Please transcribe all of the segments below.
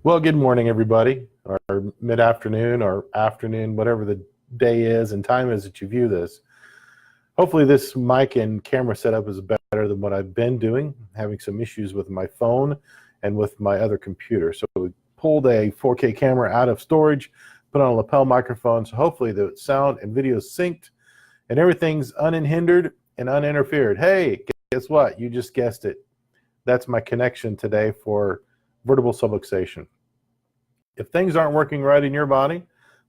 Well, good morning, everybody, or mid-afternoon or afternoon, whatever the day is and time is that you view this. Hopefully this mic and camera setup is better than what I've been doing, having some issues with my phone and with my other computer. So we pulled a 4K camera out of storage, put on a lapel microphone, so hopefully the sound and video is synced and everything's unhindered and uninterfered. Hey, guess what? You just guessed it. That's my connection today for vertebral subluxation. If things aren't working right in your body,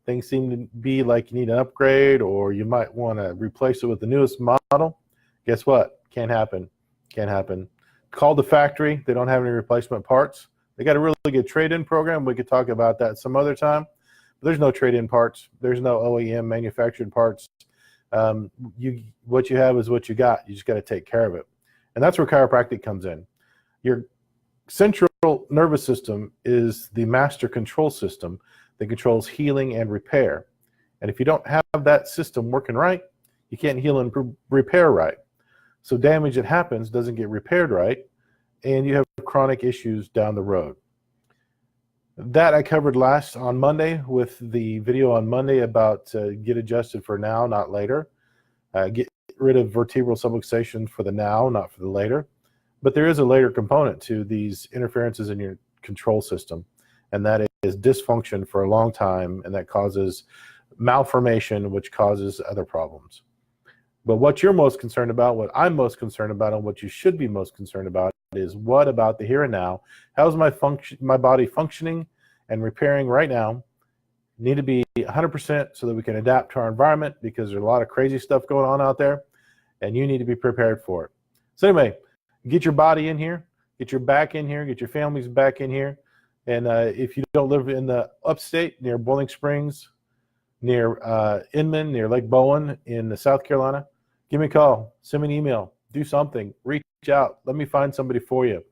things seem to be like you need an upgrade or you might want to replace it with the newest model, guess what? Can't happen. Can't happen. Call the factory. They don't have any replacement parts. They got a really good trade-in program. We could talk about that some other time. But there's no trade-in parts. There's no OEM manufactured parts. What you have is what you got. You just got to take care of it. And that's where chiropractic comes in. Your central nervous system is the master control system that controls healing and repair. And if you don't have that system working right, you can't heal and repair right. So damage that happens doesn't get repaired right, and you have chronic issues down the road. That I covered last on Monday with the video on Monday about get adjusted for now, not later. Get rid of vertebral subluxation for the now, not for the later. But there is a later component to these interferences in your control system, and that is dysfunction for a long time, and that causes malformation, which causes other problems. But what you're most concerned about, what I'm most concerned about, and what you should be most concerned about is what about the here and now? How's my body functioning and repairing right now? Need to be 100% so that we can adapt to our environment, because there's a lot of crazy stuff going on out there, and you need to be prepared for it. So anyway, get your body in here, get your back in here, get your families back in here. And if you don't live in the upstate near Boiling Springs, near Inman, near Lake Bowen in South Carolina, give me a call, send me an email, do something, reach out, let me find somebody for you.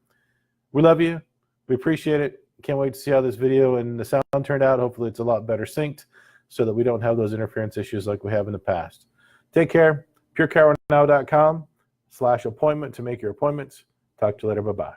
We love you, we appreciate it. Can't wait to see how this video and the sound turned out. Hopefully it's a lot better synced so that we don't have those interference issues like we have in the past. Take care, purechironow.com/appointment to make your appointments. Talk to you later, bye-bye.